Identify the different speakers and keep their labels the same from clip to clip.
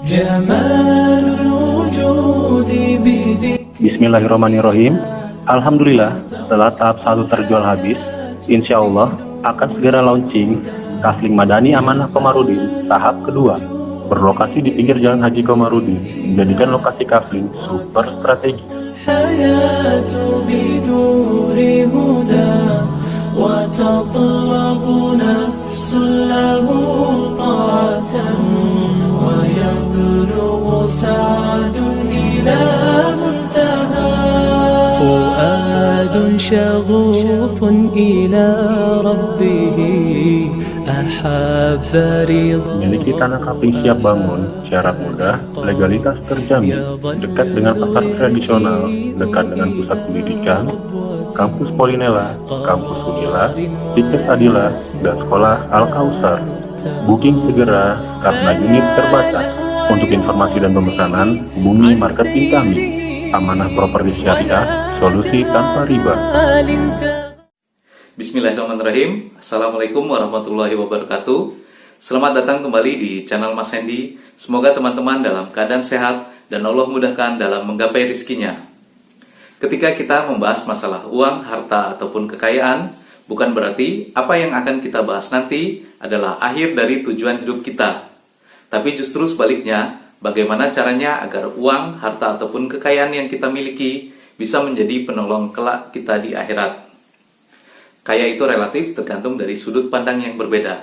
Speaker 1: جمال الوجود بذكر.
Speaker 2: Bismillahirrahmanirrahim. Alhamdulillah, setelah tahap 1 terjual habis, insya Allah akan segera launching Kafling Madani Amanah Komarudin tahap kedua. Berlokasi di pinggir Jalan Haji Komarudin, menjadikan lokasi kafling super strategis.
Speaker 1: الحياة بنور هدى وتطلب نفس له طاعة ويبلغ سعد إلى منتهى فؤاد شغوف إلى ربه أحب رضا.
Speaker 2: Memiliki tanah kafling siap bangun, syarat mudah, legalitas terjamin, dekat dengan pasar tradisional, dekat dengan pusat pendidikan, kampus Polinela, kampus Unila, Tiket Adila, dan sekolah Al-Kausar. Booking segera karena unit terbatas. Untuk informasi dan pemesanan, hubungi marketing kami. Amanah Properti Syariah, solusi tanpa riba.
Speaker 3: Bismillahirrahmanirrahim. Assalamualaikum warahmatullahi wabarakatuh. Selamat datang kembali di channel Mas Hendy. Semoga teman-teman dalam keadaan sehat dan Allah mudahkan dalam menggapai rizkinya. Ketika kita membahas masalah uang, harta, ataupun kekayaan, bukan berarti apa yang akan kita bahas nanti adalah akhir dari tujuan hidup kita. Tapi justru sebaliknya, bagaimana caranya agar uang, harta, ataupun kekayaan yang kita miliki bisa menjadi penolong kelak kita di akhirat. Kaya itu relatif tergantung dari sudut pandang yang berbeda.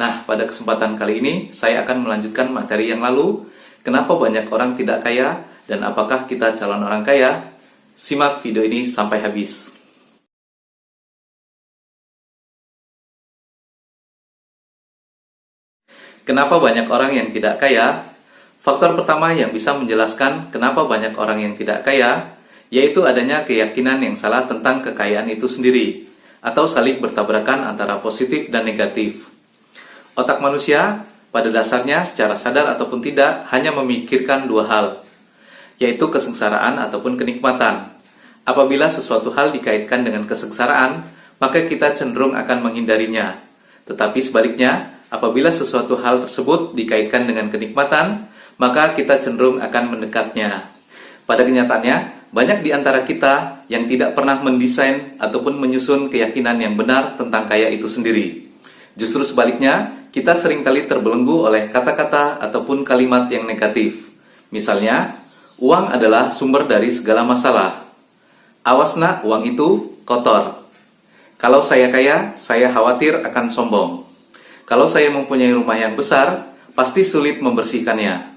Speaker 3: Nah, pada kesempatan kali ini, saya akan melanjutkan materi yang lalu, kenapa banyak orang tidak kaya, dan apakah kita calon orang kaya? Simak video ini sampai habis. Kenapa banyak orang yang tidak kaya? Faktor pertama yang bisa menjelaskan kenapa banyak orang yang tidak kaya, yaitu adanya keyakinan yang salah tentang kekayaan itu sendiri, atau saling bertabrakan antara positif dan negatif. Otak manusia pada dasarnya secara sadar ataupun tidak hanya memikirkan dua hal, yaitu kesengsaraan ataupun kenikmatan. Apabila sesuatu hal dikaitkan dengan kesengsaraan, maka kita cenderung akan menghindarinya. Tetapi sebaliknya, apabila sesuatu hal tersebut dikaitkan dengan kenikmatan, maka kita cenderung akan mendekatnya. Pada kenyataannya, banyak di antara kita yang tidak pernah mendesain ataupun menyusun keyakinan yang benar tentang kaya itu sendiri. Justru sebaliknya, kita seringkali terbelenggu oleh kata-kata ataupun kalimat yang negatif. Misalnya, uang adalah sumber dari segala masalah. Awas nak, uang itu kotor. Kalau saya kaya, saya khawatir akan sombong. Kalau saya mempunyai rumah yang besar, pasti sulit membersihkannya.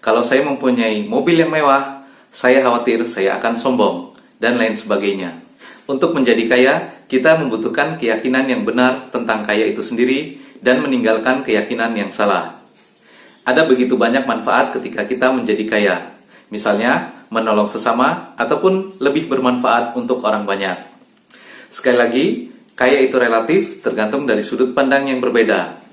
Speaker 3: Kalau saya mempunyai mobil yang mewah, saya khawatir saya akan sombong, dan lain sebagainya. Untuk menjadi kaya, kita membutuhkan keyakinan yang benar tentang kaya itu sendiri dan meninggalkan keyakinan yang salah. Ada begitu banyak manfaat ketika kita menjadi kaya. Misalnya, menolong sesama ataupun lebih bermanfaat untuk orang banyak. Sekali lagi, kaya itu relatif tergantung dari sudut pandang yang berbeda.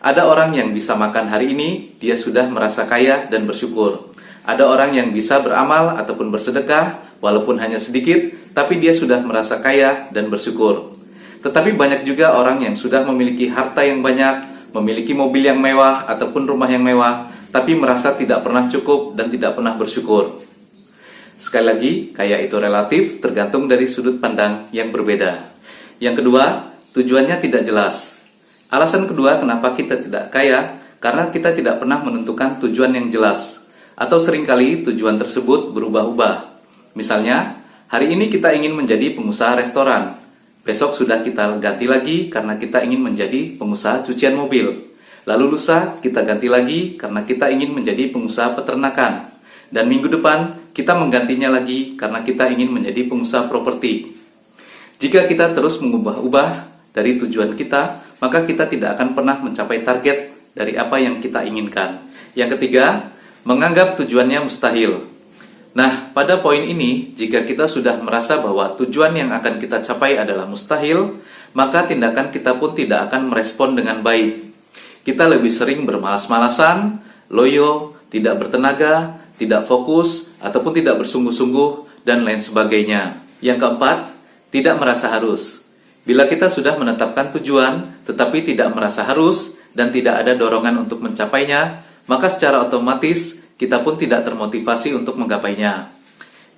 Speaker 3: Ada orang yang bisa makan hari ini, dia sudah merasa kaya dan bersyukur. Ada orang yang bisa beramal ataupun bersedekah, walaupun hanya sedikit, tapi dia sudah merasa kaya dan bersyukur. Tetapi banyak juga orang yang sudah memiliki harta yang banyak, memiliki mobil yang mewah ataupun rumah yang mewah, tapi merasa tidak pernah cukup dan tidak pernah bersyukur. Sekali lagi, kaya itu relatif tergantung dari sudut pandang yang berbeda. Yang kedua, tujuannya tidak jelas. Alasan kedua kenapa kita tidak kaya, karena kita tidak pernah menentukan tujuan yang jelas. Atau seringkali tujuan tersebut berubah-ubah. Misalnya, hari ini kita ingin menjadi pengusaha restoran. Besok sudah kita ganti lagi karena kita ingin menjadi pengusaha cucian mobil. Lalu lusa kita ganti lagi karena kita ingin menjadi pengusaha peternakan. Dan minggu depan kita menggantinya lagi karena kita ingin menjadi pengusaha properti. Jika kita terus mengubah-ubah dari tujuan kita, maka kita tidak akan pernah mencapai target dari apa yang kita inginkan. Yang ketiga, menganggap tujuannya mustahil. Nah, pada poin ini, jika kita sudah merasa bahwa tujuan yang akan kita capai adalah mustahil, maka tindakan kita pun tidak akan merespon dengan baik. Kita lebih sering bermalas-malasan, loyo, tidak bertenaga, tidak fokus, ataupun tidak bersungguh-sungguh, dan lain sebagainya. Yang keempat, tidak merasa harus. Bila kita sudah menetapkan tujuan, tetapi tidak merasa harus, dan tidak ada dorongan untuk mencapainya, maka secara otomatis kita pun tidak termotivasi untuk menggapainya.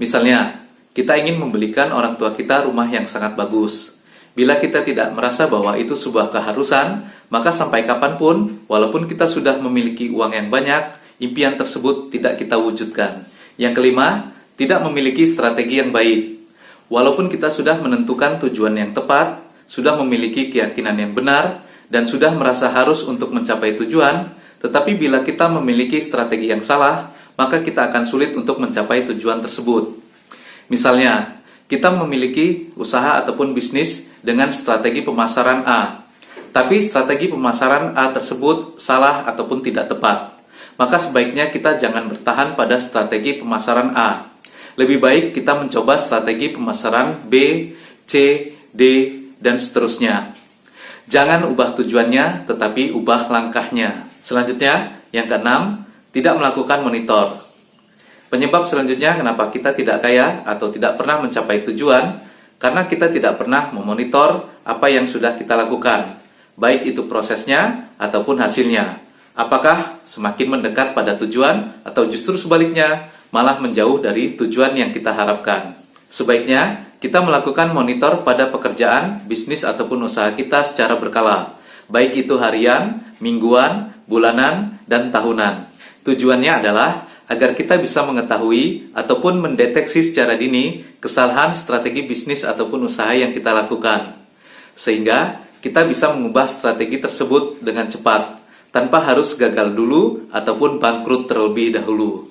Speaker 3: Misalnya, kita ingin membelikan orang tua kita rumah yang sangat bagus. Bila kita tidak merasa bahwa itu sebuah keharusan, maka sampai kapanpun, walaupun kita sudah memiliki uang yang banyak, impian tersebut tidak kita wujudkan. Yang kelima, tidak memiliki strategi yang baik. Walaupun kita sudah menentukan tujuan yang tepat, sudah memiliki keyakinan yang benar, dan sudah merasa harus untuk mencapai tujuan, tetapi bila kita memiliki strategi yang salah, maka kita akan sulit untuk mencapai tujuan tersebut. Misalnya, kita memiliki usaha ataupun bisnis dengan strategi pemasaran A, tapi strategi pemasaran A tersebut salah ataupun tidak tepat. Maka sebaiknya kita jangan bertahan pada strategi pemasaran A. Lebih baik kita mencoba strategi pemasaran B, C, D, dan seterusnya. Jangan ubah tujuannya, tetapi ubah langkahnya. Selanjutnya, yang keenam, tidak melakukan monitor. Penyebab selanjutnya kenapa kita tidak kaya atau tidak pernah mencapai tujuan, karena kita tidak pernah memonitor apa yang sudah kita lakukan, baik itu prosesnya ataupun hasilnya. Apakah semakin mendekat pada tujuan atau justru sebaliknya, malah menjauh dari tujuan yang kita harapkan. Sebaiknya kita melakukan monitor pada pekerjaan, bisnis ataupun usaha kita secara berkala, baik itu harian, mingguan, bulanan, dan tahunan. Tujuannya adalah agar kita bisa mengetahui ataupun mendeteksi secara dini kesalahan strategi bisnis ataupun usaha yang kita lakukan, sehingga kita bisa mengubah strategi tersebut dengan cepat, tanpa harus gagal dulu ataupun bangkrut terlebih dahulu.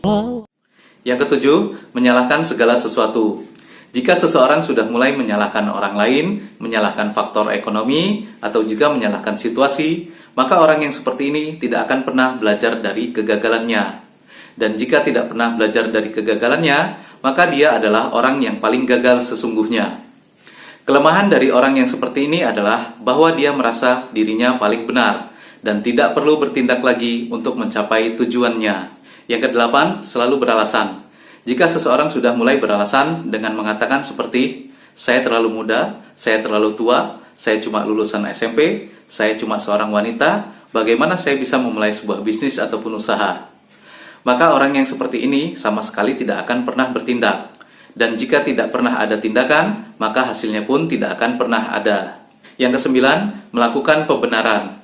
Speaker 3: Yang ketujuh, menyalahkan segala sesuatu. Jika seseorang sudah mulai menyalahkan orang lain, menyalahkan faktor ekonomi, atau juga menyalahkan situasi, maka orang yang seperti ini tidak akan pernah belajar dari kegagalannya. Dan jika tidak pernah belajar dari kegagalannya, maka dia adalah orang yang paling gagal sesungguhnya. Kelemahan dari orang yang seperti ini adalah bahwa dia merasa dirinya paling benar dan tidak perlu bertindak lagi untuk mencapai tujuannya. Yang kedelapan, selalu beralasan. Jika seseorang sudah mulai beralasan dengan mengatakan seperti, saya terlalu muda, saya terlalu tua, saya cuma lulusan SMP, saya cuma seorang wanita, bagaimana saya bisa memulai sebuah bisnis ataupun usaha? Maka orang yang seperti ini sama sekali tidak akan pernah bertindak. Dan jika tidak pernah ada tindakan, maka hasilnya pun tidak akan pernah ada. Yang kesembilan, melakukan pembenaran.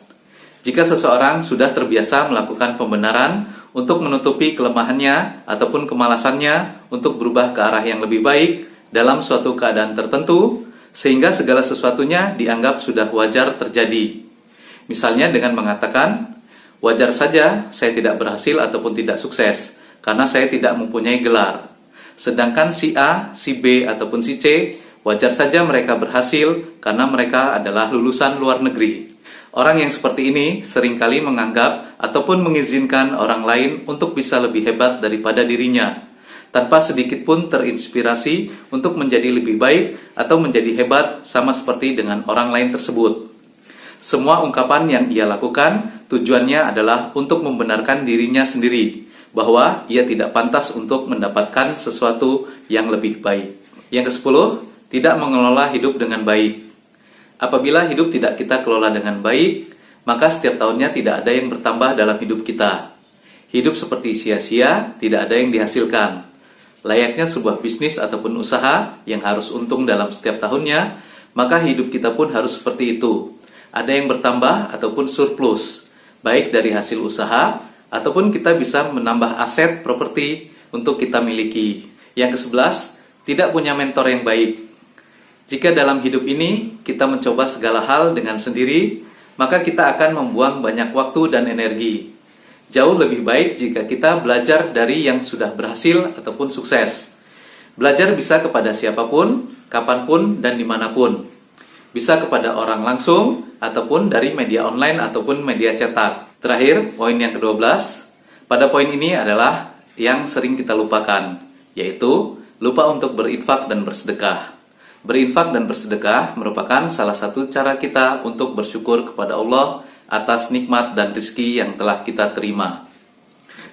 Speaker 3: Jika seseorang sudah terbiasa melakukan pembenaran untuk menutupi kelemahannya ataupun kemalasannya untuk berubah ke arah yang lebih baik dalam suatu keadaan tertentu, sehingga segala sesuatunya dianggap sudah wajar terjadi. Misalnya dengan mengatakan, wajar saja saya tidak berhasil ataupun tidak sukses, karena saya tidak mempunyai gelar. Sedangkan si A, si B, ataupun si C, wajar saja mereka berhasil karena mereka adalah lulusan luar negeri. Orang yang seperti ini seringkali menganggap ataupun mengizinkan orang lain untuk bisa lebih hebat daripada dirinya, tanpa sedikit pun terinspirasi untuk menjadi lebih baik atau menjadi hebat sama seperti dengan orang lain tersebut. Semua ungkapan yang ia lakukan tujuannya adalah untuk membenarkan dirinya sendiri, bahwa ia tidak pantas untuk mendapatkan sesuatu yang lebih baik. Yang ke-10, tidak mengelola hidup dengan baik. Apabila hidup tidak kita kelola dengan baik, maka setiap tahunnya tidak ada yang bertambah dalam hidup kita. Hidup seperti sia-sia, tidak ada yang dihasilkan. Layaknya sebuah bisnis ataupun usaha yang harus untung dalam setiap tahunnya, maka hidup kita pun harus seperti itu. Ada yang bertambah ataupun surplus, baik dari hasil usaha, ataupun kita bisa menambah aset properti untuk kita miliki. Yang ke-11, tidak punya mentor yang baik. Jika dalam hidup ini kita mencoba segala hal dengan sendiri, maka kita akan membuang banyak waktu dan energi. Jauh lebih baik jika kita belajar dari yang sudah berhasil ataupun sukses. Belajar bisa kepada siapapun, kapanpun, dan dimanapun. Bisa kepada orang langsung, ataupun dari media online ataupun media cetak. Terakhir, poin yang ke-12. Pada poin ini adalah yang sering kita lupakan, yaitu lupa untuk berinfak dan bersedekah. Berinfak dan bersedekah merupakan salah satu cara kita untuk bersyukur kepada Allah atas nikmat dan rezeki yang telah kita terima.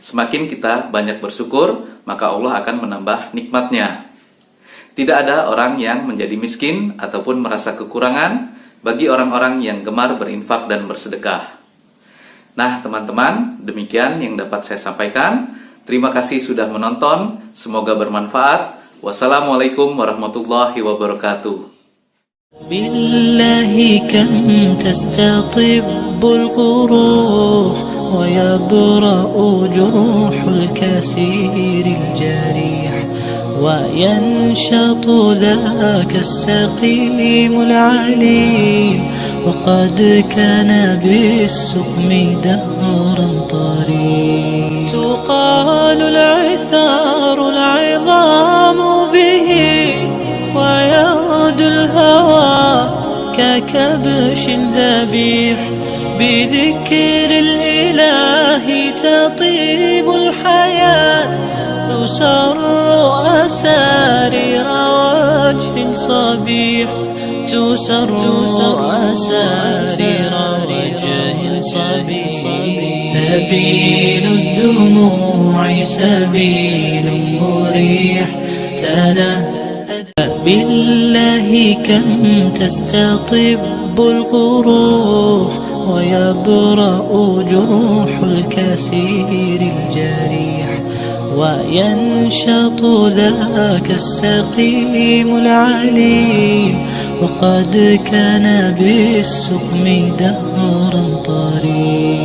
Speaker 3: Semakin kita banyak bersyukur, maka Allah akan menambah nikmatnya. Tidak ada orang yang menjadi miskin ataupun merasa kekurangan bagi orang-orang yang gemar berinfak dan bersedekah. Nah teman-teman, demikian yang dapat saya sampaikan. Terima kasih sudah menonton, semoga bermanfaat. Wassalamualaikum warahmatullahi wabarakatuh.
Speaker 1: بالله كم تستطب القروح ويبرأ جروح الكسير الجريح وينشط ذاك السقيم العليل وقد كان بالسقم دهرا طريق تقال العثار العظام به ويغدو الهوى ككبش ذبيح بذكر الإله تطيب الحياة تسر أسارير وجه صبيح تسر أسارير وجه صبيح سبيل الدموع سبيل مريح بالله كم تستطب القروح ويبرأ جروح الكسير الجريح وينشط ذاك السقيم العليل وقد كان بالسقم دهرا طريق